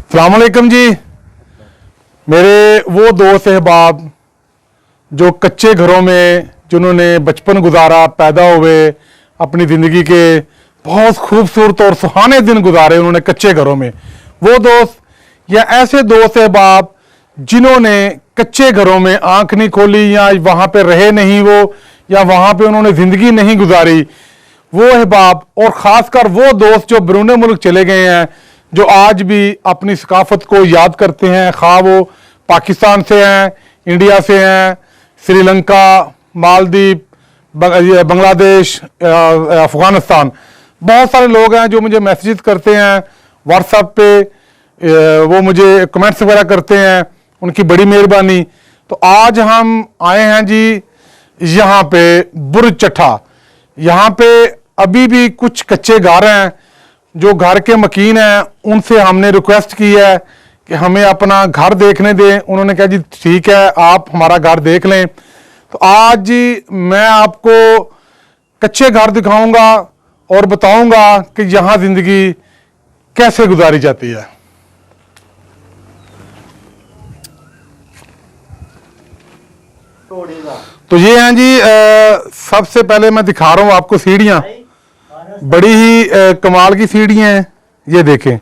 अस्सलाम वालेकुम जी। मेरे वो दोस्त अहबाब जो कच्चे घरों में जिन्होंने बचपन गुजारा, पैदा हुए, अपनी ज़िंदगी के बहुत खूबसूरत और सुहाने दिन गुजारे उन्होंने कच्चे घरों में, वो दोस्त या ऐसे दोस्त अहबाब जिन्होंने कच्चे घरों में आंख नहीं खोली या वहाँ पे रहे नहीं वो, या वहाँ पे उन्होंने ज़िंदगी नहीं गुजारी, वो अहबाब और ख़ासकर वो दोस्त जो बैरून मुल्क चले गए हैं, जो आज भी अपनी सकाफत को याद करते हैं, खा वो पाकिस्तान से हैं, इंडिया से हैं, श्रीलंका, मालदीव, बांग्लादेश, अफ़गानिस्तान, बहुत सारे लोग हैं जो मुझे मैसेज करते हैं व्हाट्सएप पे, वो मुझे कमेंट्स वगैरह करते हैं, उनकी बड़ी मेहरबानी। तो आज हम आए हैं जी यहाँ पे बुर्ज चट्ठा। यहाँ पे अभी भी कुछ कच्चे घर हैं, जो घर के मकीन हैं उनसे हमने रिक्वेस्ट की है कि हमें अपना घर देखने दें। उन्होंने कहा जी ठीक है, आप हमारा घर देख लें। तो आज जी मैं आपको कच्चे घर दिखाऊंगा और बताऊंगा कि यहाँ ज़िंदगी कैसे गुजारी जाती है। तो ये हैं जी, सबसे पहले मैं दिखा रहा हूँ आपको सीढ़ियाँ, बड़ी ही कमाल की सीढ़ियाँ हैं, ये देखें।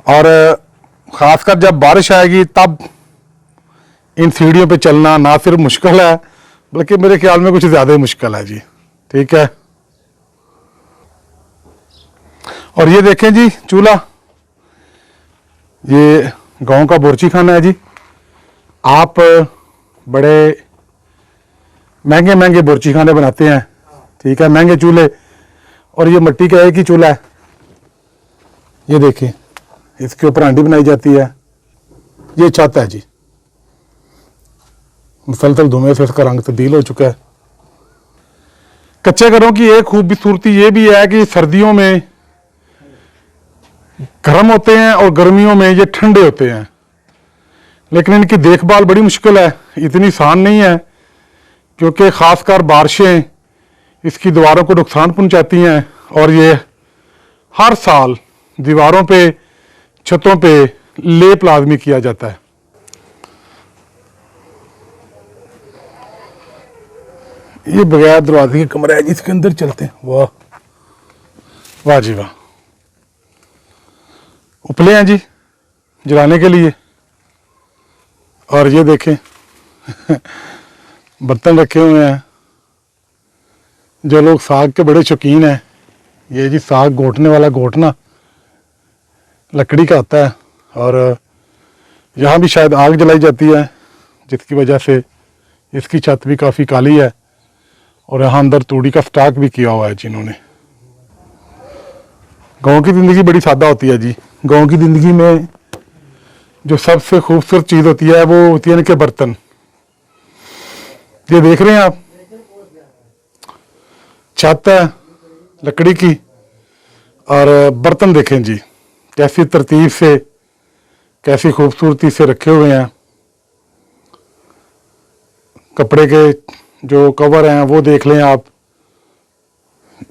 और ख़ासकर जब बारिश आएगी तब इन सीढ़ियों पे चलना ना सिर्फ मुश्किल है, बल्कि मेरे ख्याल में कुछ ज़्यादा ही मुश्किल है जी। ठीक है। और ये देखें जी चूल्हा, ये गांव का बोरची खाना है जी। आप बड़े महंगे महंगे बोरची खाने बनाते हैं, ठीक है, महंगे चूल्हे। और ये मिट्टी का एक ही चूल्हा है, ये देखें, इसके ऊपर हांडी बनाई जाती है। ये छत है जी, मुसलसल धुएं से इसका रंग तब्दील हो चुका है। कच्चे घरों की एक खूबसूरती ये भी है कि सर्दियों में गर्म होते हैं और गर्मियों में ये ठंडे होते हैं, लेकिन इनकी देखभाल बड़ी मुश्किल है, इतनी आसान नहीं है, क्योंकि ख़ासकर बारिशें इसकी दीवारों को नुकसान पहुंचाती हैं। और ये हर साल दीवारों पे, छतों पे लेप लाजमी किया जाता है। ये बगैर दरवाजे के कमरा है जिसके अंदर चलते हैं। वाह वाह जी वाह। उपले हैं जी जलाने के लिए। और ये देखें बर्तन रखे हुए हैं। जो लोग साग के बड़े शौकीन हैं, ये जी साग घोटने वाला घोटना लकड़ी का आता है। और यहाँ भी शायद आग जलाई जाती है, जिसकी वजह से इसकी छत भी काफ़ी काली है। और यहाँ अंदर तूड़ी का स्टॉक भी किया हुआ है जिन्होंने। गांव की ज़िंदगी बड़ी सादा होती है जी। गांव की ज़िंदगी में जो सबसे खूबसूरत चीज़ होती है वो होती है इनके बर्तन। ये देख रहे हैं आप, छत है लकड़ी की, और बर्तन देखें जी कैसी तरतीब से, कैसी खूबसूरती से रखे हुए हैं। कपड़े के जो कवर हैं वो देख लें आप।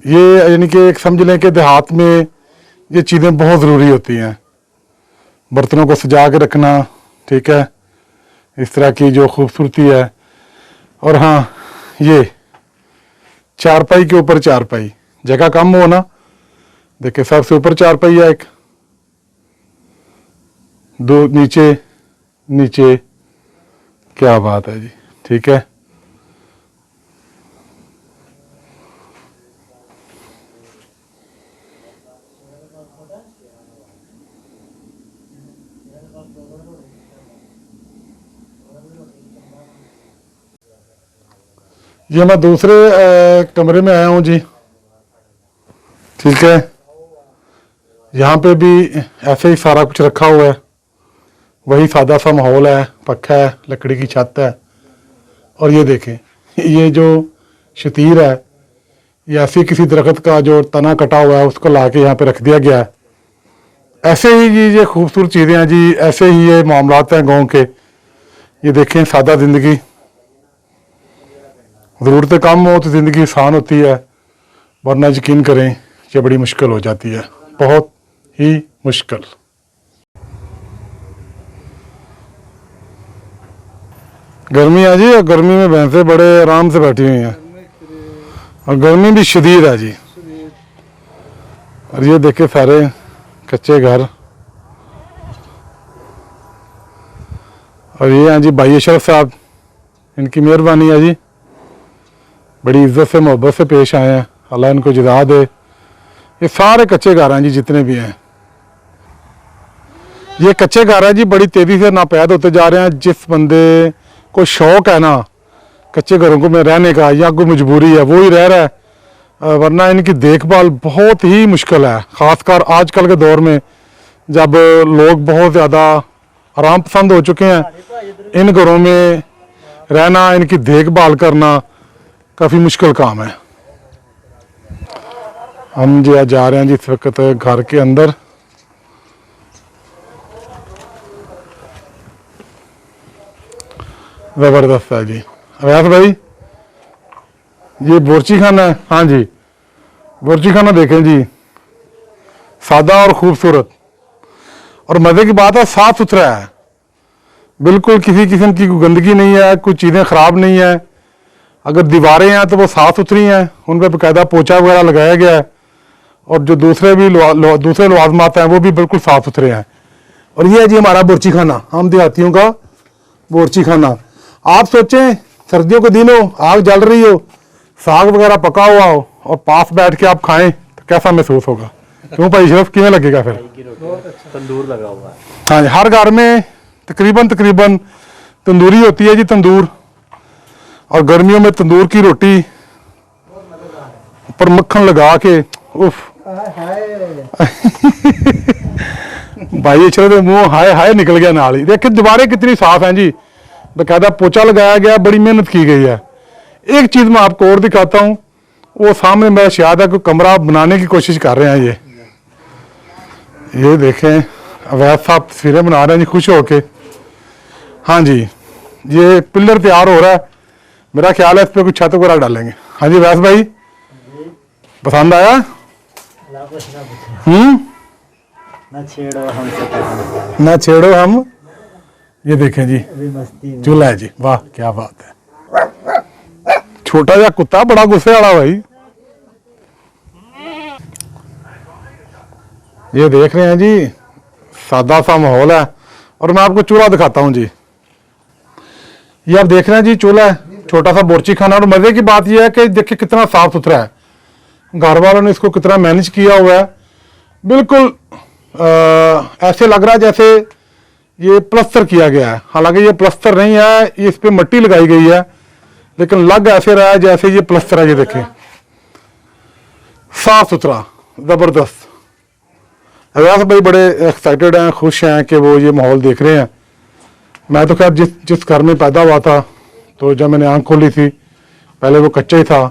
ये यानी कि एक समझ लें कि देहात में ये चीज़ें बहुत ज़रूरी होती हैं, बर्तनों को सजा के रखना, ठीक है, इस तरह की जो खूबसूरती है। और हाँ, ये चारपाई के ऊपर चारपाई, जगह कम हो ना, देखिए सबसे ऊपर चारपाई है, एक दो नीचे नीचे, क्या बात है जी। ठीक है। ये मैं दूसरे कमरे में आया हूँ जी। ठीक है। यहाँ पे भी ऐसे ही सारा कुछ रखा हुआ है, वही सादा सा माहौल है, पक्का है, लकड़ी की छत है। और ये देखें, ये जो शतीर है, ये ऐसी किसी दरख्त का जो तना कटा हुआ है उसको ला के यहाँ पे रख दिया गया है। ऐसे ही ये खूबसूरत चीज़ें हैं जी, ऐसे ही ये मामलात हैं गाँव के। ये देखें सादा ज़िंदगी, ज़रूरतें कम हो तो ज़िंदगी आसान होती है, वरना यकीन करें ये बड़ी मुश्किल हो जाती है, बहुत ही मुश्किल। गर्मी है जी, और गर्मी में भैंसें बड़े आराम से बैठी हुई हैं और गर्मी भी शदीद है जी। और ये देखे सारे कच्चे घर। और ये हैं जी भाई अशरफ साहब, इनकी मेहरबानी है जी, बड़ी इज्जत से मोहब्बत से पेश आए हैं, अल्लाह इनको जज़ा दे। ये सारे कच्चे घर हैं जी जितने भी हैं, ये कच्चे घर हैं जी, बड़ी तेज़ी से नापैद होते जा रहे हैं। जिस बंदे को शौक़ है ना कच्चे घरों को में रहने का या कोई मजबूरी है वो ही रह रहा है, वरना इनकी देखभाल बहुत ही मुश्किल है। ख़ासकर आजकल के दौर में जब लोग बहुत ज़्यादा आराम पसंद हो चुके हैं, इन घरों में रहना, इनकी देखभाल करना काफ़ी मुश्किल काम है। हम जो जा रहे हैं जी इस वक्त घर के अंदर। ज़बरदस्त है जी। अवैस भाई ये बोरची खाना है। हाँ जी, बोरची खाना देखें जी, सादा और खूबसूरत, और मज़े की बात है साफ़ सुथरा है, बिल्कुल किसी किस्म की कोई गंदगी नहीं है, कुछ चीज़ें ख़राब नहीं है। अगर दीवारें हैं तो वो साफ़ सुथरी हैं, उन पर बाकायदा पोछा वगैरह लगाया गया है, और जो दूसरे भी दूसरे लवाजमात हैं वो भी बिल्कुल साफ़ सुथरे हैं। और ये है जी हमारा बोरची खाना, हम देहातियों का बोरची खाना। आप सोचें सर्दियों के दिन हो, आग जल रही हो, साग वगैरह पका हुआ हो और पास बैठ के आप खाएं तो कैसा महसूस होगा? क्यों भाई शरफ, किमें लगेगा फिर? तंदूर लगा हुआ है। हाँ जी, हर घर में तकरीबन तंदूरी होती है जी, तंदूर। और गर्मियों में तंदूर की रोटी ऊपर मक्खन लगा के, उफ भाई चलो मुंह हाय हाय निकल गया नाल ही। देखिए दीवारें कितनी साफ हैं जी, बाकायदा पोछा लगाया गया, बड़ी मेहनत की गई है। एक चीज मैं आपको और दिखाता हूँ, वो सामने मेरा शायद है कोई कमरा बनाने की कोशिश कर रहे हैं। ये देखें अवैध साहब तस्वीरें बना रहे हैं जी खुश होके। हाँ जी, ये पिलर तैयार हो रहा है, मेरा ख्याल है इस पर कुछ छत वगैरह डालेंगे। हाँ जी वैस भाई, पसंद आया? ना छेड़ो हम। ये देखें जी चूल्हा है जी, वाह क्या बात है। छोटा सा कुत्ता बड़ा गुस्से वाला भाई। ये देख रहे हैं जी सादा सा माहौल है। और मैं आपको चूल्हा दिखाता हूँ जी, ये आप देख रहे हैं जी चूल्हा है, छोटा सा बोरची खाना। और मजे की बात यह है कि देखिए कितना साफ सुथरा है, घर वालों ने इसको कितना मैनेज किया हुआ है। बिल्कुल ऐसे लग रहा है जैसे ये प्लस्तर किया गया है, हालांकि ये प्लस्तर नहीं है, ये इस पे मिट्टी लगाई गई है, लेकिन लग ऐसे रहा है जैसे ये प्लस्तर है। ये देखें साफ सुथरा, जबरदस्त। अवैस भाई बड़े एक्साइटेड हैं, खुश हैं कि वो ये माहौल देख रहे हैं। मैं तो खैर जिस घर में पैदा हुआ था, तो जब मैंने आंख खोली थी पहले वो कच्चा ही था,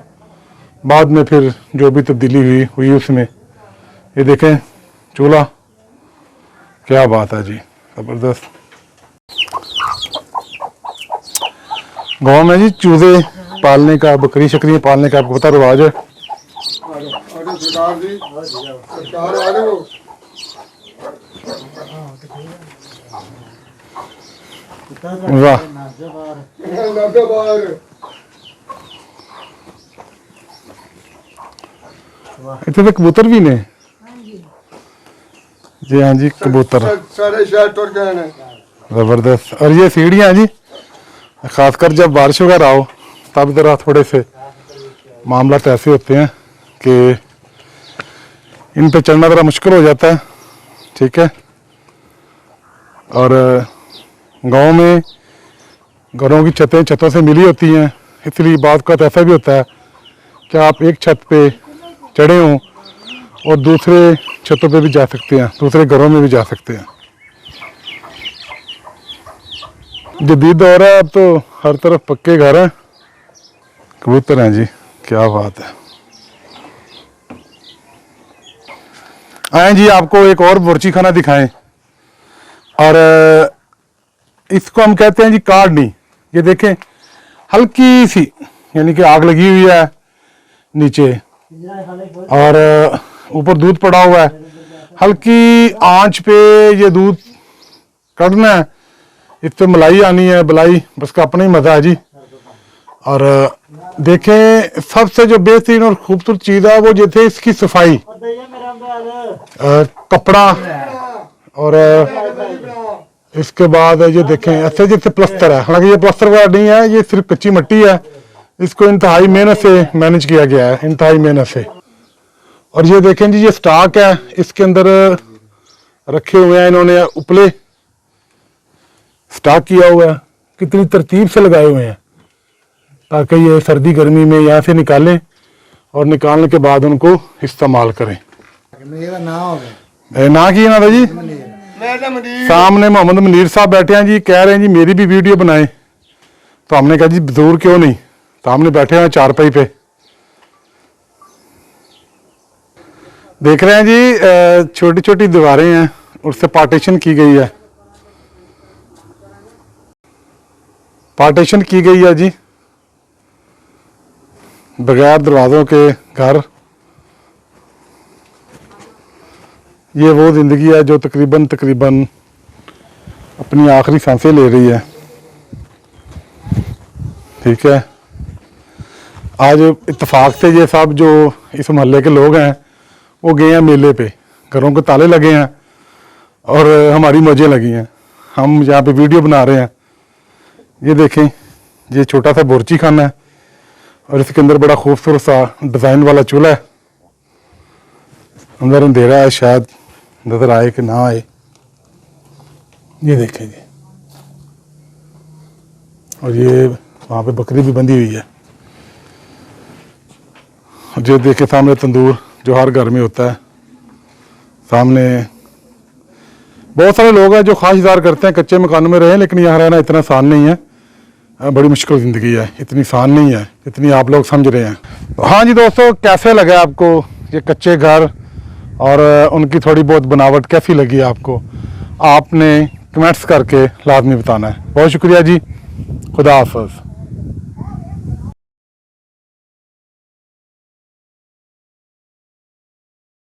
बाद में फिर जो भी तब्दीली हुई उसमें। ये देखें चूल्हा, क्या बात है जी, जबरदस्त। गाँव में जी चूजे पालने का, बकरी शकरी पालने का आपको पता रिवाज है। वाह, इतने तो कबूतर भी ने जी। हाँ जी कबूतर जबरदस्त। और ये सीढ़ियाँ जी, खासकर जब बारिश वगैरह हो तब जरा थोड़े से मामला ऐसे होते हैं कि इन पे चढ़ना जरा मुश्किल हो जाता है, ठीक है। और गांव में घरों की छतें छतों से मिली होती हैं, इसलिए बात का ऐसा भी होता है कि आप एक छत पे चढ़े हों और दूसरे छतों पे भी जा सकते हैं, दूसरे घरों में भी जा सकते हैं। जदीद दौर है, अब तो हर तरफ पक्के घर हैं। कबूतर हैं जी, क्या बात है। आए जी आपको एक और बोरची खाना दिखाएं। और इसको हम कहते हैं जी कार्डनी। ये देखें हल्की सी, यानी कि आग लगी हुई है नीचे और ऊपर दूध पड़ा हुआ है, हल्की आंच पे ये दूध कढ़ना है। इस पे मलाई आनी है, मलाई उसका अपना ही मज़ा है जी। और देखें सबसे जो बेहतरीन और खूबसूरत चीज़ है वो जैसे इसकी सफाई, कपड़ा, और इसके बाद ये देखें ऐसे जैसे प्लस्तर है, हालांकि ये प्लस्तर वगैरह नहीं है, ये सिर्फ कच्ची मिट्टी है। इसको इंतहाई मेहनत से मैनेज किया गया है, इंतहाई मेहनत से। और ये देखें जी, ये स्टॉक है, इसके अंदर रखे हुए हैं इन्होंने उपले, स्टॉक किया हुआ है, कितनी तरतीब से लगाए हुए हैं ताकि ये सर्दी गर्मी में यहाँ से निकालें और निकालने के बाद उनको इस्तेमाल करें। मेरा नाम हो गया ना की ना था जी, सामने मोहम्मद मुनीर साहब बैठे हैं जी, कह रहे हैं जी मेरी भी वीडियो बनाएं। तो हमने कहा जी जरूर, क्यों नहीं, सामने बैठे हैं चारपाई पे। देख रहे हैं जी छोटी छोटी दीवारें हैं, उससे पार्टीशन की गई है, पार्टीशन की गई है जी, बगैर दरवाज़ों के घर। ये वो ज़िंदगी है जो तकरीबन अपनी आखिरी सांसें ले रही है। ठीक है, आज इत्तेफाक से ये सब जो इस मोहल्ले के लोग हैं वो गए हैं मेले पे, घरों के ताले लगे हैं और हमारी मौजें लगी हैं, हम यहाँ पे वीडियो बना रहे हैं। ये देखें, ये छोटा सा बोरची खाना है और इसके अंदर बड़ा खूबसूरत सा डिज़ाइन वाला चूल्हा है। अंदर अंधेरा है, शायद नज़र आए कि ना आए। ये देखें जी, और ये वहाँ पे बकरी भी बंधी हुई है। जो देखे सामने तंदूर जो हर घर में होता है, सामने बहुत सारे लोग हैं जो ख्वाहिशदार करते हैं कच्चे मकानों में रहें, लेकिन यहाँ रहना इतना आसान नहीं है, बड़ी मुश्किल ज़िंदगी है, इतनी आसान नहीं है इतनी आप लोग समझ रहे हैं। हाँ जी दोस्तों, कैसे लगा आपको ये कच्चे घर और उनकी थोड़ी बहुत बनावट कैसी लगी आपको, आपने कमेंट्स करके लाजमी बताना है। बहुत शुक्रिया जी, खुदा हाफ़िज़।